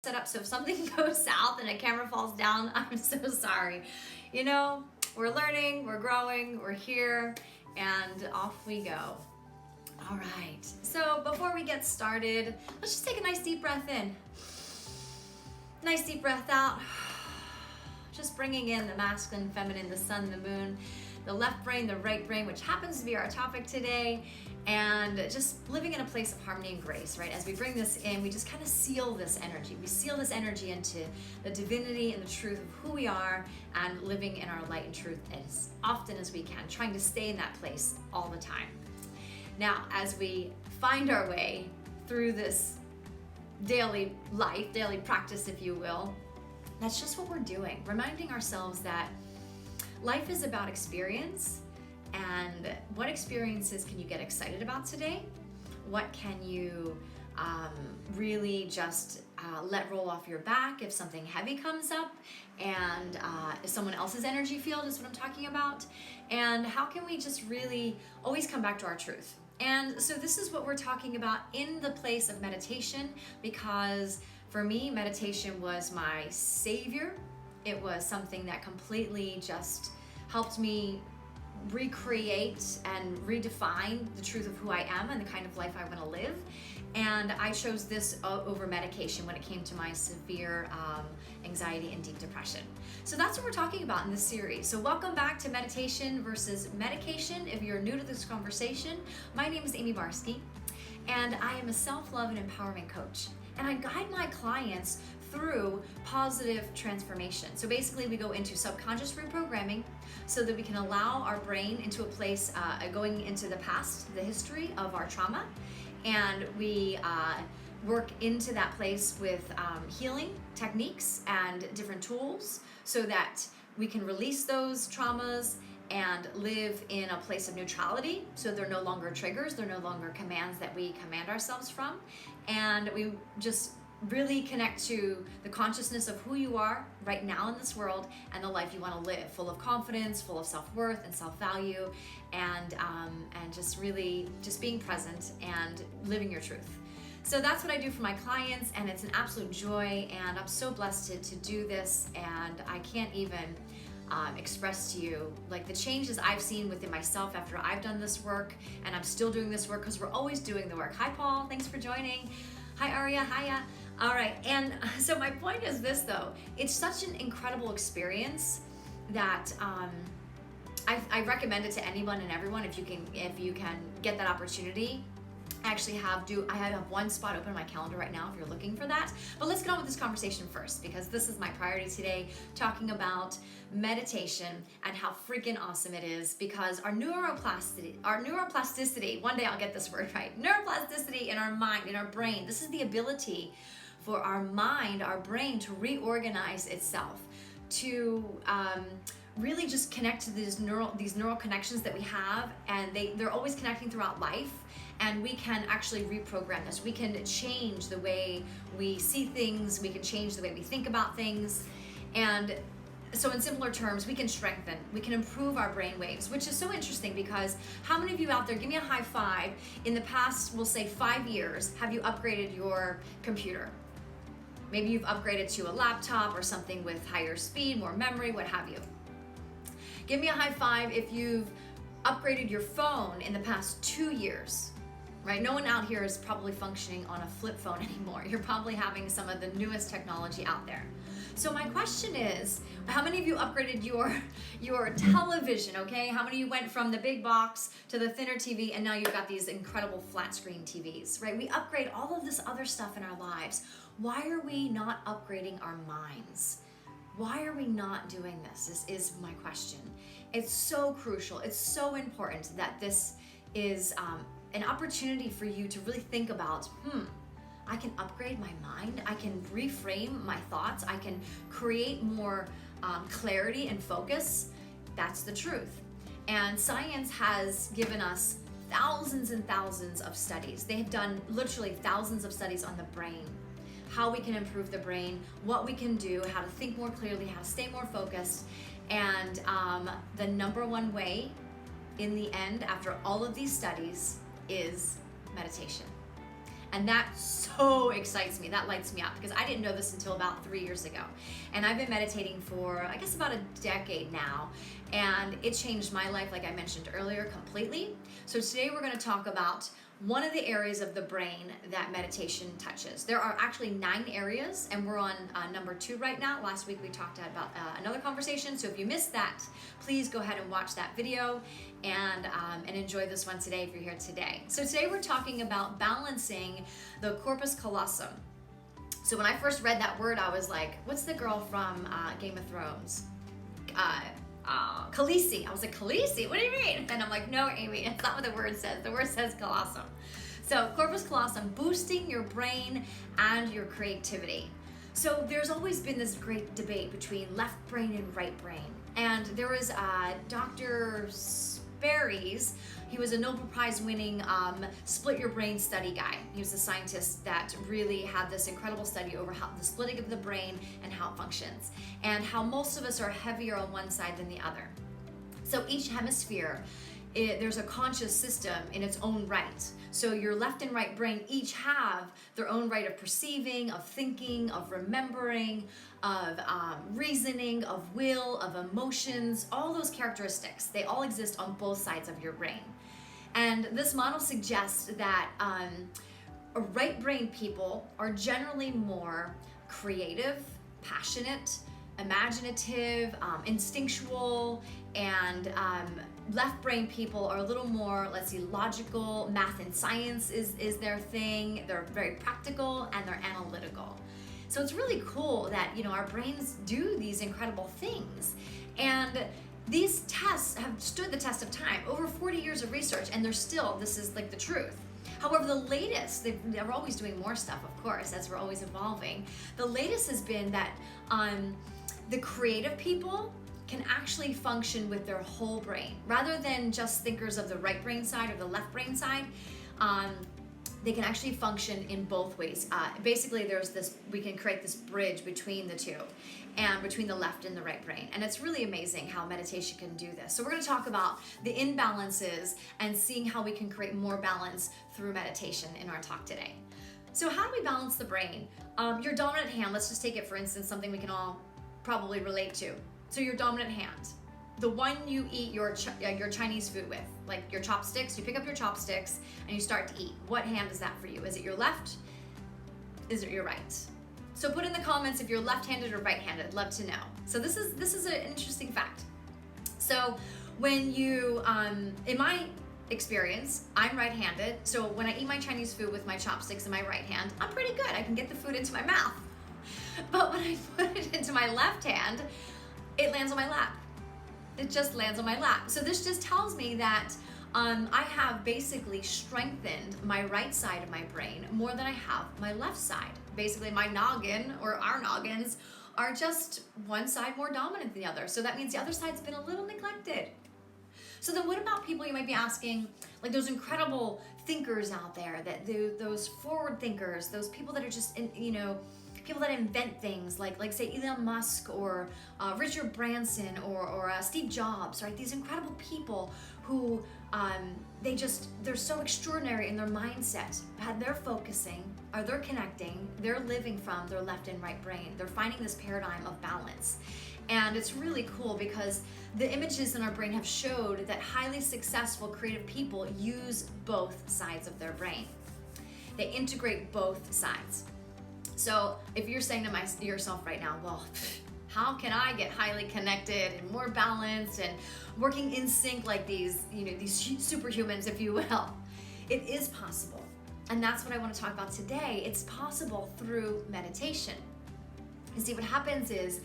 set up, so if something goes south and a camera falls down, I'm so sorry. You know, we're learning, we're growing, we're here, and off we go. All right, so before we get started, let's just take a nice deep breath in. Nice deep breath out. Just bringing in the masculine, feminine, the sun, the moon, the left brain, the right brain, which happens to be our topic today, and just living in a place of harmony and grace, right? As we bring this in, we just kind of seal this energy. We seal this energy into the divinity and the truth of who we are and living in our light and truth as often as we can, trying to stay in that place all the time. Now, as we find our way through this daily life, daily practice, if you will, that's just what we're doing, reminding ourselves that life is about experience, and what experiences can you get excited about today? What can you really just let roll off your back if something heavy comes up, and if someone else's energy field is what I'm talking about? And how can we just really always come back to our truth? And so this is what we're talking about in the place of meditation, because for me, meditation was my savior. It was something that completely just helped me recreate and redefine the truth of who I am and the kind of life I want to live. And I chose this over medication when it came to my severe anxiety and deep depression. So that's what we're talking about in this series. So welcome back to Meditation versus Medication. If you're new to this conversation, my name is Amy Barsky, and I am a self-love and empowerment coach. And I guide my clients through positive transformation. So basically we go into subconscious reprogramming so that we can allow our brain into a place going into the past, the history of our trauma, and we work into that place with healing techniques and different tools so that we can release those traumas and live in a place of neutrality, so they're no longer triggers, they're no longer commands that we command ourselves from, and we just really connect to the consciousness of who you are right now in this world and the life you want to live, full of confidence, full of self-worth and self-value, and just really just being present and living your truth. So that's what I do for my clients, and it's an absolute joy, and I'm so blessed to do this, and I can't even express to you like the changes I've seen within myself after I've done this work, and I'm still doing this work because we're always doing the work. Hi Paul, thanks for joining. Hi Aria, hiya. All right, and so my point is this though, it's such an incredible experience that I recommend it to anyone and everyone if you can get that opportunity. I have one spot open on my calendar right now if you're looking for that. But let's get on with this conversation first, because this is my priority today, talking about meditation and how freaking awesome it is, because our neuroplasticity, one day I'll get this word right, neuroplasticity in our mind, in our brain, this is the ability for our mind, our brain to reorganize itself, to really just connect to these neural connections that we have, and they're always connecting throughout life. And we can actually reprogram this. We can change the way we see things. We can change the way we think about things. And so in simpler terms, we can strengthen, we can improve our brain waves, which is so interesting, because how many of you out there, give me a high five, in the past, we'll say 5 years, have you upgraded your computer? Maybe you've upgraded to a laptop or something with higher speed, more memory, what have you. Give me a high five if you've upgraded your phone in the past 2 years. Right? No one out here is probably functioning on a flip phone anymore. You're probably having some of the newest technology out there. So my question is, how many of you upgraded your television, okay? How many of you went from the big box to the thinner TV, and now you've got these incredible flat screen TVs, right? We upgrade all of this other stuff in our lives. Why are we not upgrading our minds? Why are we not doing this? This is my question. It's so crucial. It's so important that this is an opportunity for you to really think about, I can upgrade my mind, I can reframe my thoughts, I can create more clarity and focus. That's the truth. And science has given us thousands and thousands of studies. They've done literally thousands of studies on the brain, how we can improve the brain, what we can do, how to think more clearly, how to stay more focused. And the number one way in the end, after all of these studies, is meditation. And that so excites me. That lights me up because I didn't know this until about 3 years ago. And I've been meditating for, I guess, about a decade now. And it changed my life, like I mentioned earlier, completely. So today we're going to talk about one of the areas of the brain that meditation touches. There are actually 9 areas, and we're on number 2 right now. Last week we talked about another conversation, so if you missed that, please go ahead and watch that video and enjoy this one today if you're here today. So today we're talking about balancing the corpus callosum. So when I first read that word, I was like, what's the girl from Game of Thrones? Khaleesi. I was like, Khaleesi? What do you mean? And I'm like, no, Amy, it's not what the word says. The word says callosum. So corpus callosum, boosting your brain and your creativity. So there's always been this great debate between left brain and right brain. And there was Dr. Sperry's. He was a Nobel Prize winning split your brain study guy. He was a scientist that really had this incredible study over how the splitting of the brain and how it functions, and how most of us are heavier on one side than the other. So each hemisphere, there's a conscious system in its own right. So your left and right brain each have their own right of perceiving, of thinking, of remembering, of reasoning, of will, of emotions, all those characteristics. They all exist on both sides of your brain. And this model suggests that right brain people are generally more creative, passionate, imaginative, instinctual, and left brain people are a little more, let's see, logical. Math and science is their thing. They're very practical and they're analytical. So it's really cool that, you know, our brains do these incredible things. And these tests have stood the test of time, over 40 years of research, and they're still, this is like the truth. However, the latest, they're always doing more stuff, of course, as we're always evolving. The latest has been that the creative people can actually function with their whole brain. Rather than just thinkers of the right brain side or the left brain side, they can actually function in both ways. Basically, we can create this bridge between the two, and between the left and the right brain. And it's really amazing how meditation can do this. So we're going to talk about the imbalances and seeing how we can create more balance through meditation in our talk today. So how do we balance the brain? Your dominant hand, let's just take it for instance, something we can all probably relate to. So your dominant hand, the one you eat your Chinese food with, like your chopsticks, you pick up your chopsticks and you start to eat. What hand is that for you? Is it your left? Is it your right? So put in the comments if you're left-handed or right-handed. I'd love to know. So this is an interesting fact. So when you, in my experience, I'm right-handed. So when I eat my Chinese food with my chopsticks in my right hand, I'm pretty good. I can get the food into my mouth. But when I put it into my left hand, it lands on my lap. It just lands on my lap. So this just tells me that I have basically strengthened my right side of my brain more than I have my left side. Basically, my noggin, or our noggins, are just one side more dominant than the other. So that means the other side's been a little neglected. So then what about people, you might be asking, like those incredible thinkers out there, that those forward thinkers, those people that are just, people that invent things, like say Elon Musk or Richard Branson or Steve Jobs, right? These incredible people who they're so extraordinary in their mindset. They're focusing, or they're connecting, they're living from their left and right brain. They're finding this paradigm of balance. And it's really cool because the images in our brain have showed that highly successful creative people use both sides of their brain. They integrate both sides. So if you're saying to yourself right now, well, how can I get highly connected and more balanced and working in sync like these superhumans, if you will? It is possible. And that's what I want to talk about today. It's possible through meditation. You see, what happens is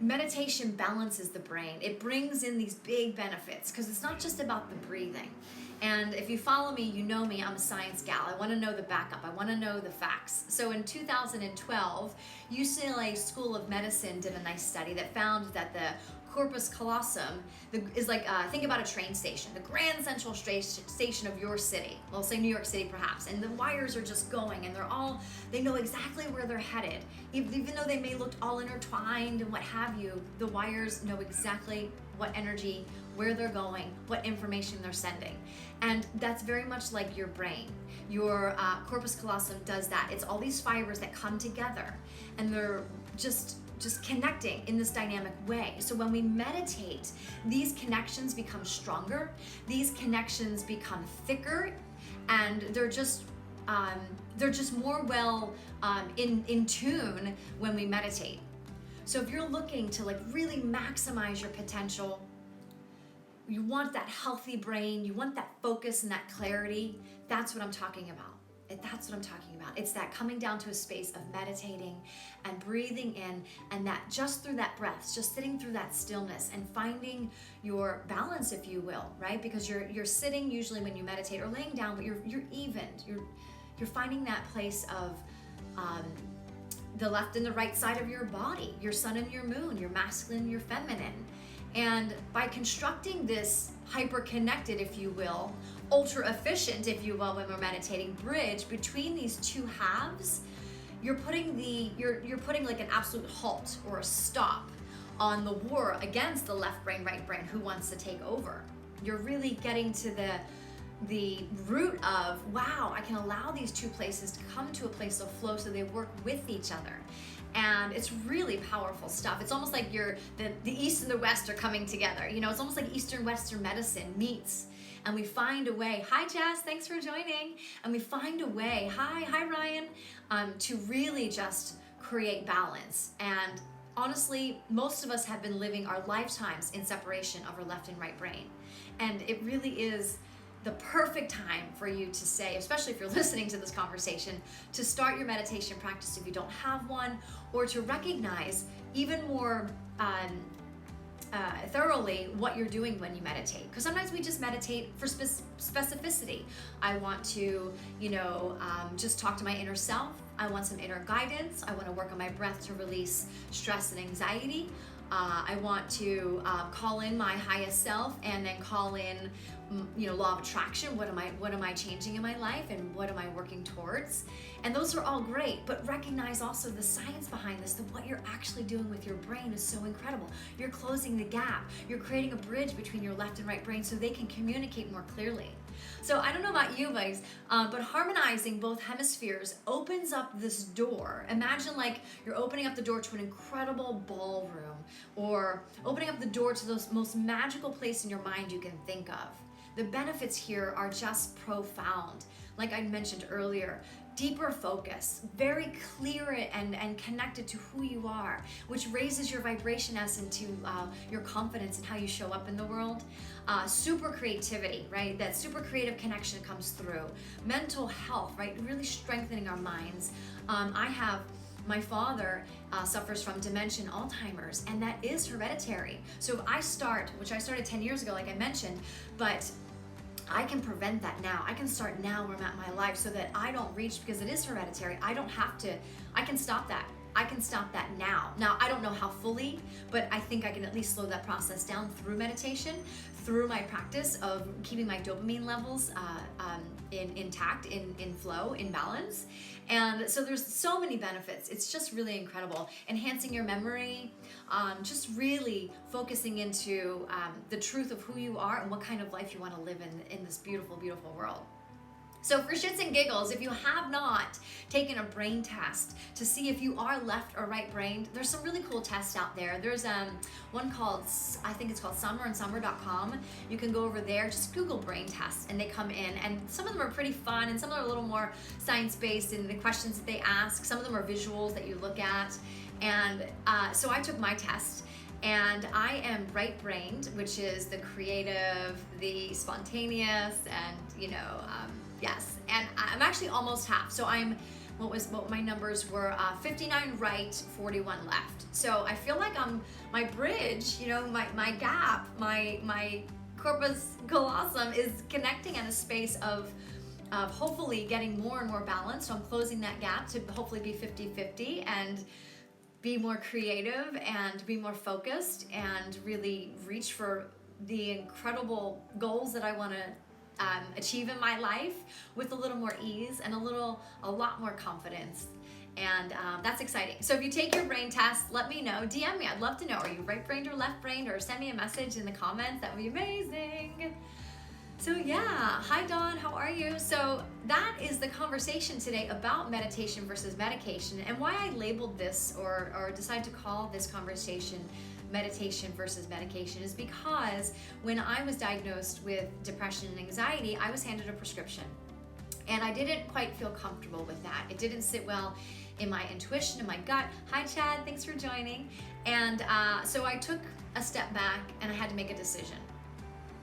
meditation balances the brain. It brings in these big benefits because it's not just about the breathing. And if you follow me, you know me, I'm a science gal. I want to know the backup. I want to know the facts. So in 2012, UCLA School of Medicine did a nice study that found that the corpus callosum is like, think about a train station, the grand central station of your city. Well, say New York City perhaps, and the wires are just going and they know exactly where they're headed. Even though they may look all intertwined and what have you, the wires know exactly what energy, where they're going, what information they're sending. And that's very much like your brain. Your corpus callosum does that. It's all these fibers that come together, and they're just connecting in this dynamic way. So when we meditate, these connections become stronger, these connections become thicker, and they're just more well in tune when we meditate. So if you're looking to like really maximize your potential, you want that healthy brain, you want that focus and that clarity, that's what I'm talking about. That's what I'm talking about. It's that coming down to a space of meditating and breathing in, and that just through that breath, just sitting through that stillness and finding your balance, if you will, right? Because you're sitting usually when you meditate, or laying down, but you're evened. You're finding that place of the left and the right side of your body, your sun and your moon, your masculine, your feminine. And by constructing this hyper-connected, if you will, ultra efficient, if you will, when we're meditating, bridge between these two halves, you're putting like an absolute halt or a stop on the war against the left brain, right brain, who wants to take over. You're really getting to the root of, wow, I can allow these two places to come to a place of flow so they work with each other. And it's really powerful stuff. It's almost like the East and the West are coming together. You know, it's almost like Eastern Western medicine meets. And we find a way, hi Jess, thanks for joining. And we find a way, hi Ryan, to really just create balance. And honestly, most of us have been living our lifetimes in separation of our left and right brain. And it really is the perfect time for you to say, especially if you're listening to this conversation, to start your meditation practice if you don't have one, or to recognize even more thoroughly what you're doing when you meditate. Because sometimes we just meditate for specificity. I want to, just talk to my inner self. I want some inner guidance. I want to work on my breath to release stress and anxiety. I want to call in my highest self, and then call in, law of attraction. What am I changing in my life, and what am I working towards? And those are all great, but recognize also the science behind this, that what you're actually doing with your brain is so incredible. You're closing the gap. You're creating a bridge between your left and right brain so they can communicate more clearly. So I don't know about you guys, but harmonizing both hemispheres opens up this door. Imagine like you're opening up the door to an incredible ballroom, or opening up the door to the most magical place in your mind you can think of. The benefits here are just profound. Like I mentioned earlier, deeper focus, very clear and connected to who you are, which raises your vibration as into your confidence and how you show up in the world. Super creativity, right? That super creative connection comes through. Mental health, right? Really strengthening our minds. My father suffers from dementia and Alzheimer's, and that is hereditary. So if I started 10 years ago, like I mentioned, but I can prevent that now. I can start now where I'm at in my life so that I don't reach, because it is hereditary. I can stop that. I can stop that now. Now, I don't know how fully, but I think I can at least slow that process down through meditation, through my practice of keeping my dopamine levels intact, in flow, in balance. And so there's so many benefits. It's just really incredible. Enhancing your memory, just really focusing into the truth of who you are and what kind of life you want to live in this beautiful, beautiful world. So for shits and giggles, if you have not taken a brain test to see if you are left or right brained, there's some really cool tests out there. There's one called, I think it's called summerandSummer.com. You can go over there, just Google brain tests, and they come in, and some of them are pretty fun, and some of them are a little more science-based in the questions that they ask. Some of them are visuals that you look at. And so I took my test, and I am right-brained, which is the creative, the spontaneous, and yes, and I'm actually almost half. So what my numbers were, 59 right, 41 left. So I feel like my bridge, my gap, my corpus callosum is connecting at a space of hopefully getting more and more balance. So I'm closing that gap to hopefully be 50-50 and be more creative and be more focused and really reach for the incredible goals that I want to achieve in my life with a little more ease and a lot more confidence. And that's exciting. So if you take your brain test, let me know. DM me. I'd love to know. Are you right-brained or left-brained? Or send me a message in the comments. That would be amazing. So yeah, hi Dawn, how are you? So that is the conversation today about meditation versus medication, and why I labeled this or decided to call this conversation meditation versus medication is because when I was diagnosed with depression and anxiety, I was handed a prescription. And I didn't quite feel comfortable with that. It didn't sit well in my intuition, in my gut. Hi Chad, thanks for joining. And so I took a step back and I had to make a decision.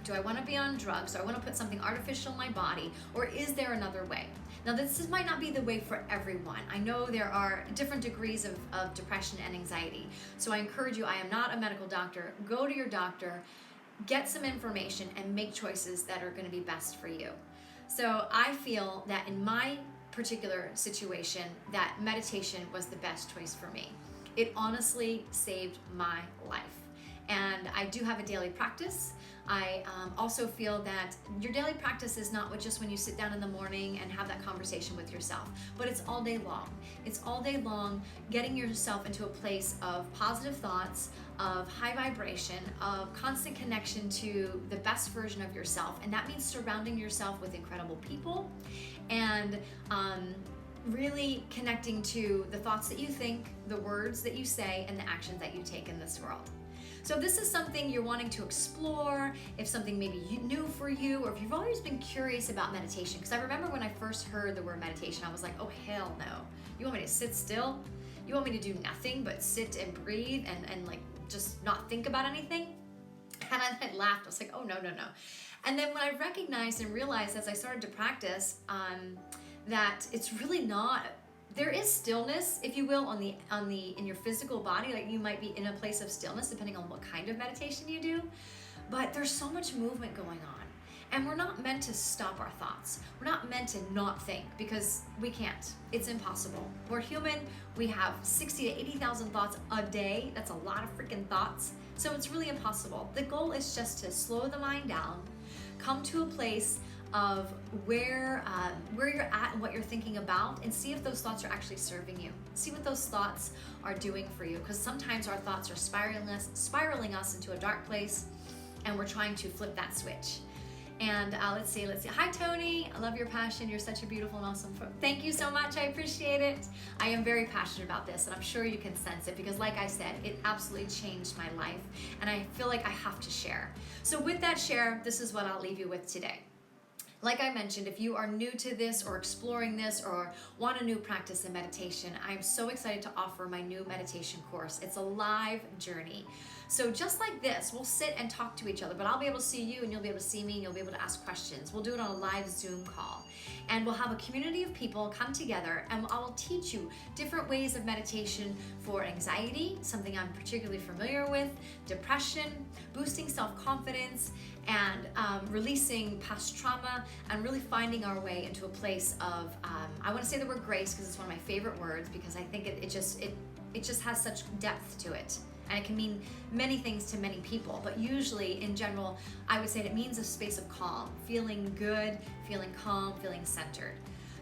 Do I want to be on drugs? Do I want to put something artificial in my body? Or is there another way? Now this might not be the way for everyone. I know there are different degrees of depression and anxiety. So I encourage you, I am not a medical doctor. Go to your doctor, get some information, and make choices that are going to be best for you. So I feel that in my particular situation, that meditation was the best choice for me. It honestly saved my life. And I do have a daily practice. I also feel that your daily practice is not just when you sit down in the morning and have that conversation with yourself, but it's all day long. It's all day long getting yourself into a place of positive thoughts, of high vibration, of constant connection to the best version of yourself. And that means surrounding yourself with incredible people and really connecting to the thoughts that you think, the words that you say, and the actions that you take in this world. So if this is something you're wanting to explore, if something maybe new for you, or if you've always been curious about meditation, because I remember when I first heard the word meditation, I was like, oh hell no. You want me to sit still? You want me to do nothing but sit and breathe and like just not think about anything? And I laughed. I was like, oh no. And then when I recognized and realized as I started to practice that it's really not. There is stillness, if you will, in your physical body. Like you might be in a place of stillness depending on what kind of meditation you do, but there's so much movement going on, and we're not meant to stop our thoughts. We're not meant to not think, because we can't. It's impossible. We're human. We have 60 to 80,000 thoughts a day. That's a lot of freaking thoughts. So it's really impossible. The goal is just to slow the mind down, come to a place of where you're at and what you're thinking about, and see if those thoughts are actually serving you. See what those thoughts are doing for you, because sometimes our thoughts are spiraling us into a dark place, and we're trying to flip that switch. And let's see. Hi Tony, I love your passion. You're such a beautiful and awesome Thank you so much. I appreciate it. I am very passionate about this, and I'm sure you can sense it, because like I said, it absolutely changed my life, and I feel like I have to share. So with that share, this is what I'll leave you with today. Like I mentioned, if you are new to this or exploring this or want a new practice in meditation, I'm so excited to offer my new meditation course. It's a live journey. So just like this, we'll sit and talk to each other, but I'll be able to see you and you'll be able to see me and you'll be able to ask questions. We'll do it on a live Zoom call. And we'll have a community of people come together, and I will teach you different ways of meditation for anxiety, something I'm particularly familiar with, depression, boosting self-confidence, and releasing past trauma, and really finding our way into a place of, I want to say the word grace because it's one of my favorite words, because I think it just has such depth to it. And it can mean many things to many people, but usually in general, I would say it means a space of calm, feeling good, feeling calm, feeling centered.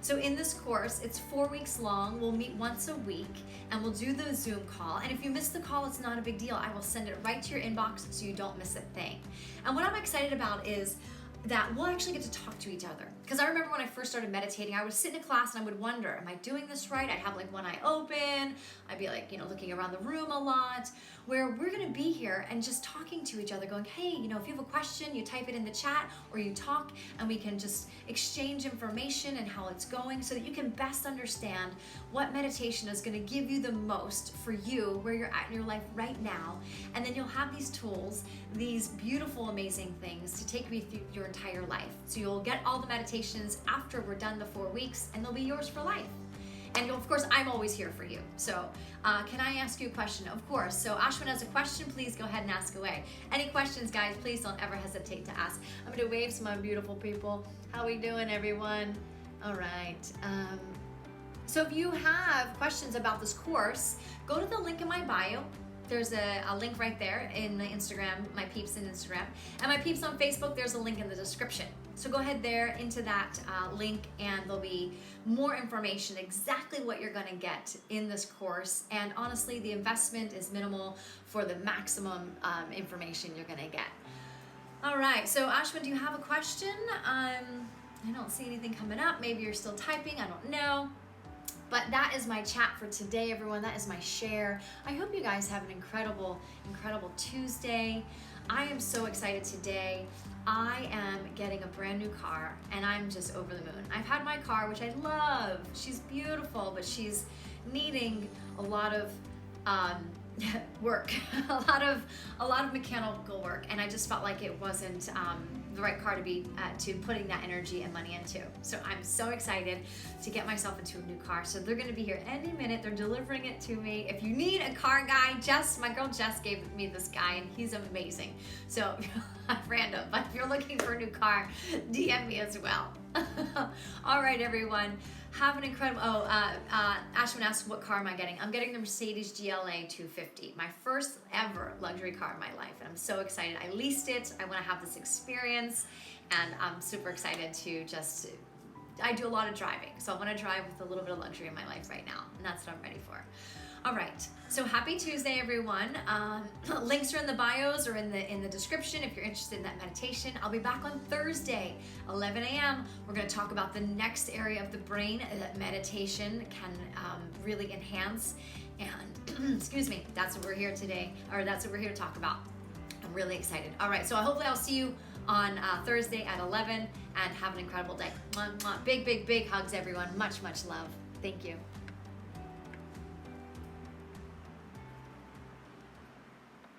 So in this course, it's 4 weeks long. We'll meet once a week and we'll do the Zoom call. And if you miss the call, it's not a big deal. I will send it right to your inbox so you don't miss a thing. And what I'm excited about is that we'll actually get to talk to each other. Because I remember when I first started meditating, I would sit in a class and I would wonder, am I doing this right? I'd have like one eye open. I'd be like, looking around the room a lot, where we're gonna be here and just talking to each other, going, hey, if you have a question, you type it in the chat or you talk, and we can just exchange information and how it's going, so that you can best understand what meditation is gonna give you the most for you, where you're at in your life right now. And then you'll have these tools, these beautiful, amazing things to take you through your entire life. So you'll get all the meditations after we're done the 4 weeks, and they'll be yours for life. And of course, I'm always here for you. So can I ask you a question? Of course. So Ashwin has a question. Please go ahead and ask away. Any questions, guys, please don't ever hesitate to ask. I'm going to wave to my beautiful people. How we doing, everyone? All right. So if you have questions about this course, go to the link in my bio. There's a link right there in the Instagram, my peeps in Instagram. And my peeps on Facebook, there's a link in the description. So go ahead there into that link, and there'll be more information, exactly what you're going to get in this course. And honestly, the investment is minimal for the maximum information you're going to get. All right, so Ashwin, do you have a question? I don't see anything coming up. Maybe you're still typing, I don't know. But that is my chat for today, everyone. That is my share. I hope you guys have an incredible, incredible Tuesday. I am so excited today. I am getting a brand new car, and I'm just over the moon. I've had my car, which I love. She's beautiful, but she's needing a lot of work, a lot of mechanical work, and I just felt like it wasn't the right car to be to putting that energy and money into. So I'm so excited to get myself into a new car. So they're going to be here any minute. They're delivering it to me. If you need a car guy, my girl Jess gave me this guy, and he's amazing. So random, but if you're looking for a new car, DM me as well. All right, everyone. Have an incredible, Ashwin asked, what car am I getting? I'm getting the Mercedes GLA 250, my first ever luxury car in my life. And I'm so excited. I leased it. I want to have this experience. And I'm super excited to I do a lot of driving. So I want to drive with a little bit of luxury in my life right now. And that's what I'm ready for. All right, so happy Tuesday, everyone. Links are in the bios or in the description if you're interested in that meditation. I'll be back on Thursday, 11 a.m. We're gonna talk about the next area of the brain that meditation can really enhance. And excuse me, that's what we're here today, or that's what we're here to talk about. I'm really excited. All right, so hopefully I'll see you on Thursday at 11, and have an incredible day. Mwah, mwah. Big, big, big hugs, everyone. Much, much love. Thank you.